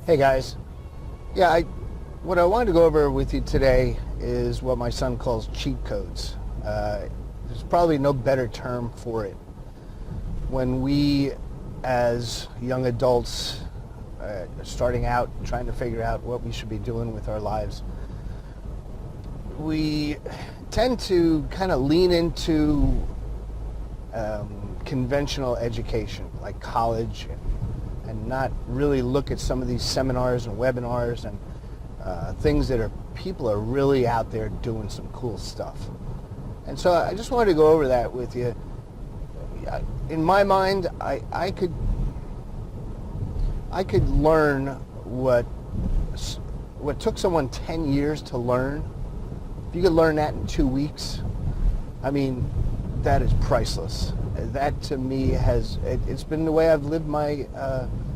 Hey guys. What I wanted to go over with you today is what my son calls cheat codes. There's probably no better term for it. When we, as young adults, are starting out, trying to figure out what we should be doing with our lives, we tend to kind of lean into conventional education, like college, and not really look at some of these seminars and webinars and things that people are really out there doing some cool stuff. And so I just wanted to go over that with you. In my mind, I could learn what took someone 10 years to learn. If you could learn that in 2 weeks, I mean, that is priceless. That to me it's been the way I've lived my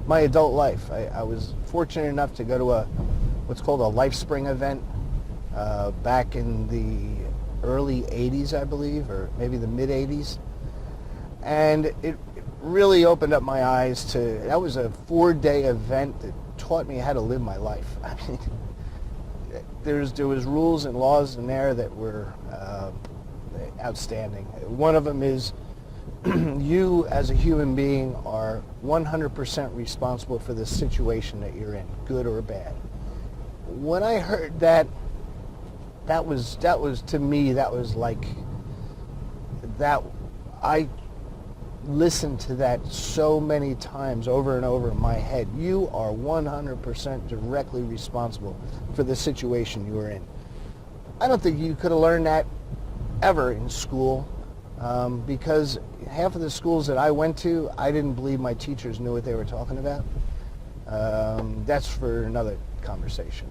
adult life. I was fortunate enough to go to what's called a LifeSpring event back in the early 80s, I believe, or maybe the mid 80s. And it really opened up my eyes that was a 4-day event that taught me how to live my life. I mean, there was rules and laws in there that were outstanding. One of them is you as a human being are 100% responsible for the situation that you're in, good or bad. When I heard that was to me, that was like that. I listened to that so many times over and over in my head. You are 100% directly responsible for the situation you are in. I don't think you could have learned that ever in school, because half of the schools that I went to, I didn't believe my teachers knew what they were talking about. That's for another conversation.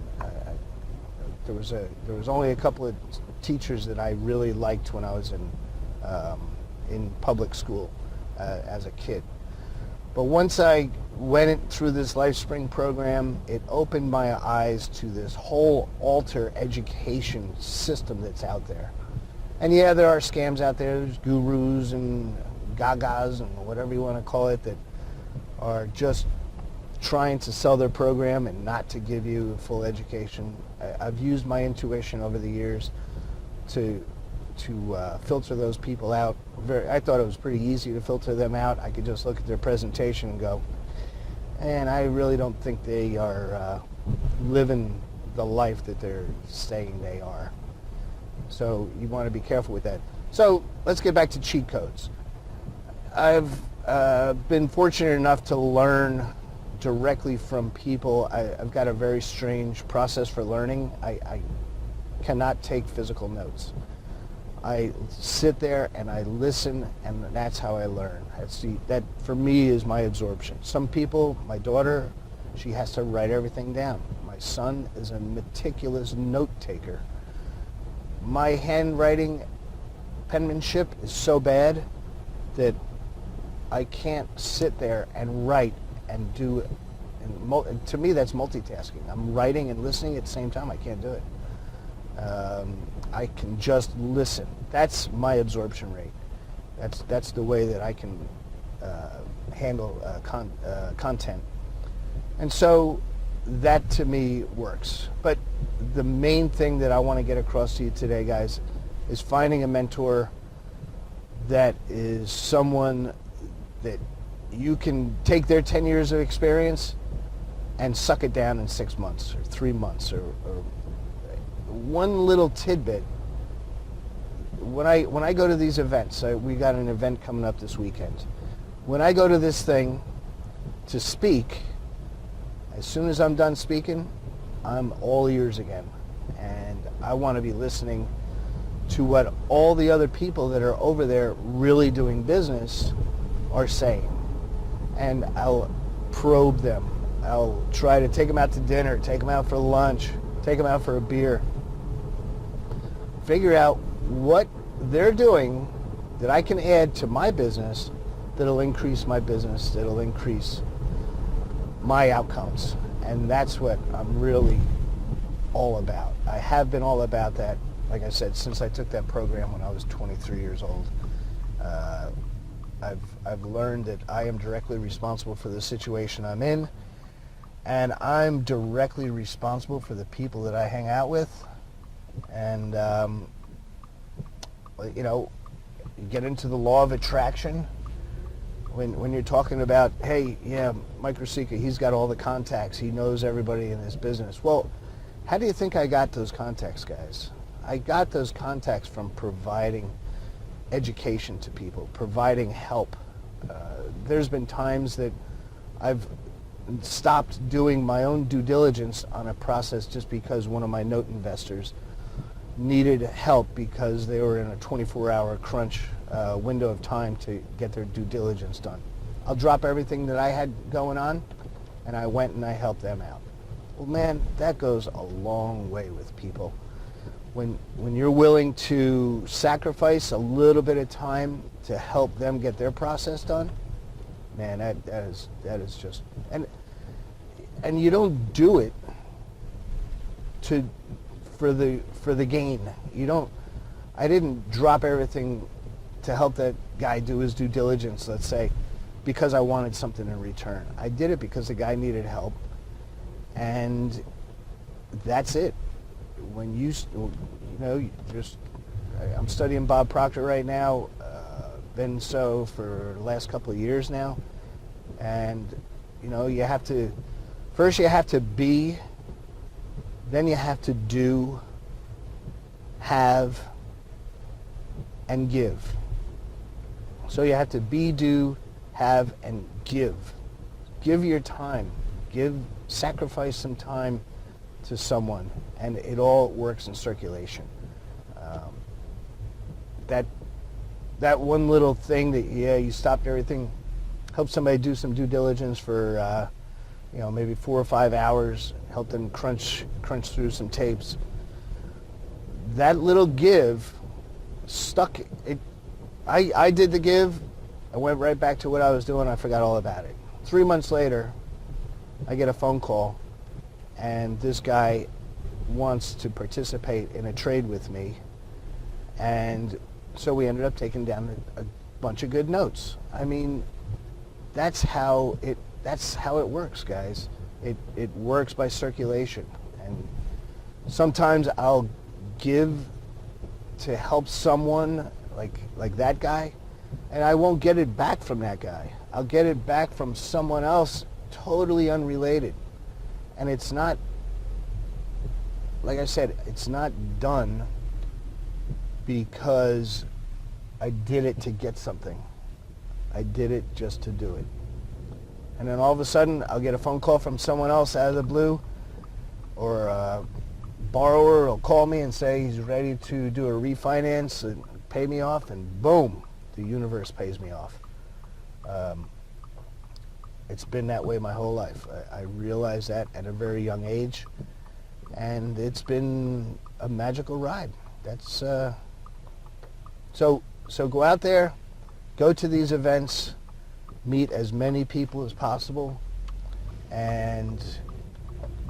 There was only a couple of teachers that I really liked when I was in public school as a kid. But once I went through this LifeSpring program, it opened my eyes to this whole alter education system that's out there. And yeah, there are scams out there. There's gurus and gagas and whatever you want to call it that are just trying to sell their program and not to give you a full education. I've used my intuition over the years to filter those people out. I thought it was pretty easy to filter them out. I could just look at their presentation and go, and I really don't think they are living the life that they're saying they are. So you want to be careful with that. So let's get back to cheat codes. I've been fortunate enough to learn directly from people. I've got a very strange process for learning. I cannot take physical notes. I sit there and I listen, and that's how I learn. That for me is my absorption. Some people, my daughter, she has to write everything down. My son is a meticulous note taker. My handwriting penmanship is so bad that I can't sit there and write and do it. And to me, that's multitasking. I'm writing and listening at the same time. I can't do it. I can just listen. That's my absorption rate. That's the way that I can handle content. And so that to me works. But the main thing that I want to get across to you today, guys, is finding a mentor that is someone that you can take their 10 years of experience and suck it down in 6 months or 3 months or one little tidbit. When I go to these events, we got an event coming up this weekend. When I go to this thing to speak, as soon as I'm done speaking, I'm all ears again. And I want to be listening to what all the other people that are over there really doing business are saying. And I'll probe them. I'll try to take them out to dinner, take them out for lunch, take them out for a beer. Figure out what they're doing that I can add to my business that'll increase my business, that'll increase my outcomes. And that's what I'm really all about. I have been all about that, like I said, since I took that program when I was 23 years old. I've learned that I am directly responsible for the situation I'm in, and I'm directly responsible for the people that I hang out with. And you know, you get into the law of attraction. When you're talking about, hey, yeah, Mike Rosica, he's got all the contacts, he knows everybody in this business. Well, how do you think I got those contacts, guys? I got those contacts from providing education to people, providing help. There's been times that I've stopped doing my own due diligence on a process just because one of my note investors needed help because they were in a 24-hour crunch window of time to get their due diligence done. I'll drop everything that I had going on, and I went and I helped them out. Well, man, that goes a long way with people. When you're willing to sacrifice a little bit of time to help them get their process done, man, that is just, and you don't do it for the gain. I didn't drop everything to help that guy do his due diligence, let's say, because I wanted something in return. I did it because the guy needed help, and that's it. When I'm studying Bob Proctor right now, been so for the last couple of years now, and you have to be, then you have to do, have, and give. So you have to be, do, have, and give. Give your time. Sacrifice some time to someone, and it all works in circulation. That one little thing that, you stopped everything, help somebody do some due diligence for maybe 4 or 5 hours, help them crunch through some tapes. That little give stuck. I did the give. I went right back to what I was doing. I forgot all about it. 3 months later, I get a phone call, and this guy wants to participate in a trade with me, and so we ended up taking down a bunch of good notes. I mean, that's how it works, guys. It works by circulation, and sometimes I'll give to help someone like that guy, and I won't get it back from that guy. I'll get it back from someone else totally unrelated. And it's not, like I said, it's not done because I did it to get something. I did it just to do it. And then all of a sudden, I'll get a phone call from someone else out of the blue, or a borrower will call me and say he's ready to do a refinance and pay me off, and boom, the universe pays me off. It's been that way my whole life. I realized that at a very young age, and it's been a magical ride. That's so go out there, go to these events, meet as many people as possible, and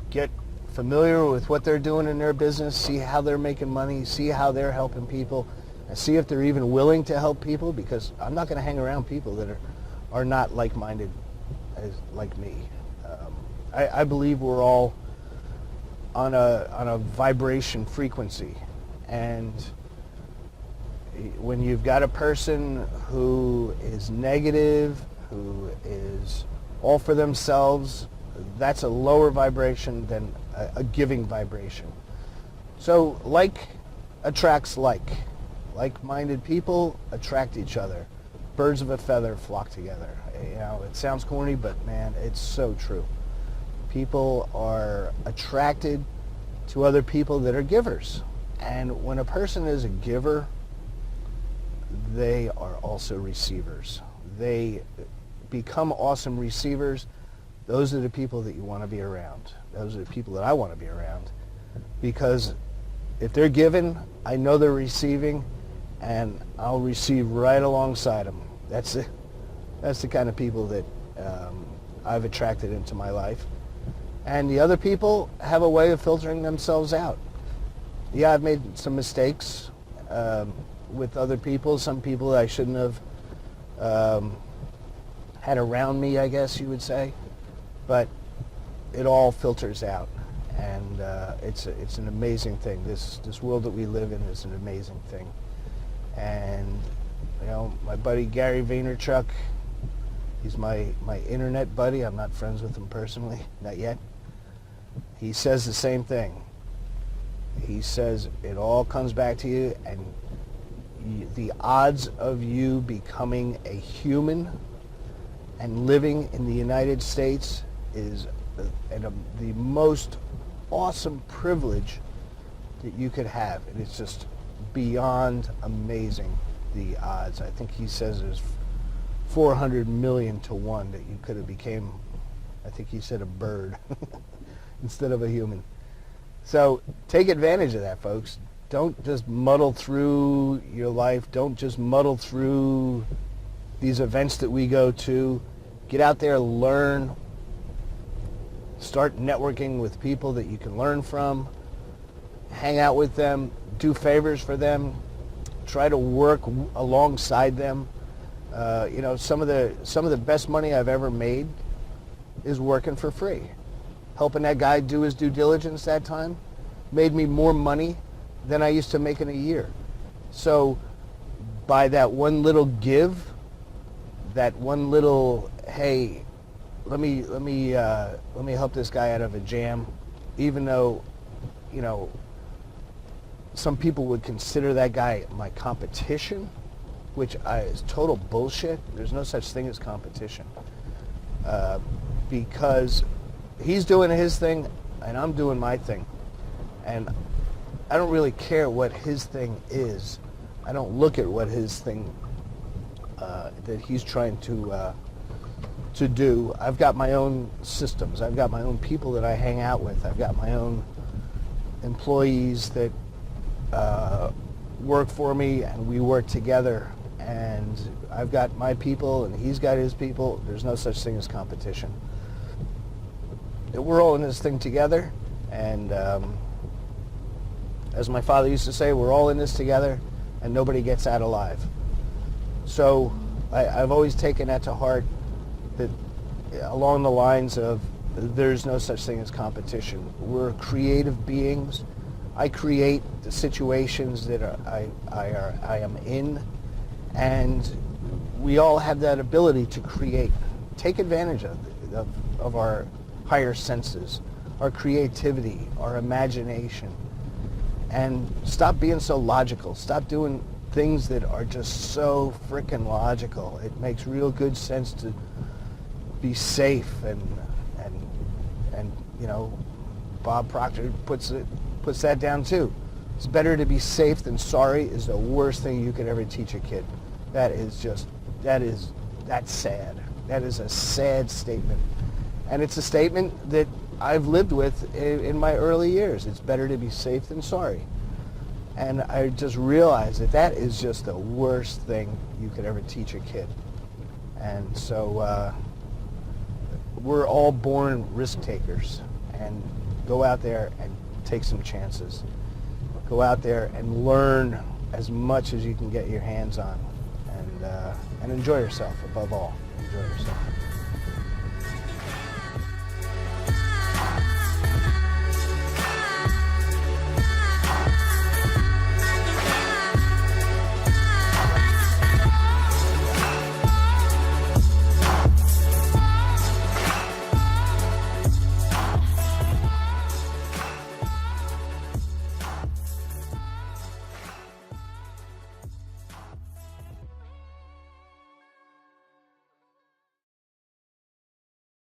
get familiar with what they're doing in their business, see how they're making money, see how they're helping people, and see if they're even willing to help people, because I'm not going to hang around people that are not like-minded like me. I believe we're all on a vibration frequency, and when you've got a person who is negative, who is all for themselves, that's a lower vibration than a giving vibration. So like attracts like. Like-minded people attract each other. Birds of a feather flock together. It sounds corny, but man, it's so true. People are attracted to other people that are givers. And when a person is a giver, they are also receivers. They become awesome receivers. Those are the people that you want to be around. Those are the people that I want to be around. Because if they're giving, I know they're receiving, and I'll receive right alongside them. That's the kind of people that I've attracted into my life. And the other people have a way of filtering themselves out. Yeah, I've made some mistakes with other people, some people I shouldn't have had around me, I guess you would say. But it all filters out, and it's an amazing thing. This world that we live in is an amazing thing. And you know, my buddy Gary Vaynerchuk, he's my internet buddy. I'm not friends with him personally, not yet. He says the same thing. He says it all comes back to you, and the odds of you becoming a human and living in the United States is the most awesome privilege that you could have. And it's just beyond amazing, the odds. I think he says there's 400 million to 1 that you could have became, I think he said, a bird instead of a human. So take advantage of that, folks. Don't just muddle through your life. Don't just muddle through these events that we go to. Get out there, learn. Start networking with people that you can learn from. Hang out with them. Do favors for them. Try to work alongside them. You know, some of the best money I've ever made is working for free. Helping that guy do his due diligence that time made me more money than I used to make in a year. So by that one little give, that one little, hey, let me help this guy out of a jam, even though, you know, some people would consider that guy my competition, which is total bullshit. There's no such thing as competition, because he's doing his thing and I'm doing my thing, and I don't really care what his thing is. I don't look at what his thing that he's trying to do. I've got my own systems. I've got my own people that I hang out with. I've got my own employees that work for me, and we work together. And I've got my people, and he's got his people. There's no such thing as competition. We're all in this thing together, and as my father used to say, we're all in this together, and nobody gets out alive. So I've always taken that to heart, that along the lines of there's no such thing as competition. We're creative beings. I create the situations that I am in, and we all have that ability to create. Take advantage of our higher senses, our creativity, our imagination, and stop being so logical. Stop doing things that are just so freaking logical. It makes real good sense to be safe, and you know, Bob Proctor puts that down too. It's better to be safe than sorry is the worst thing you could ever teach a kid. That's sad. That is a sad statement. And it's a statement that I've lived with in my early years. It's better to be safe than sorry. And I just realized that is just the worst thing you could ever teach a kid. And so we're all born risk takers, and go out there and take some chances. Go out there and learn as much as you can get your hands on, and enjoy yourself above all. Enjoy yourself.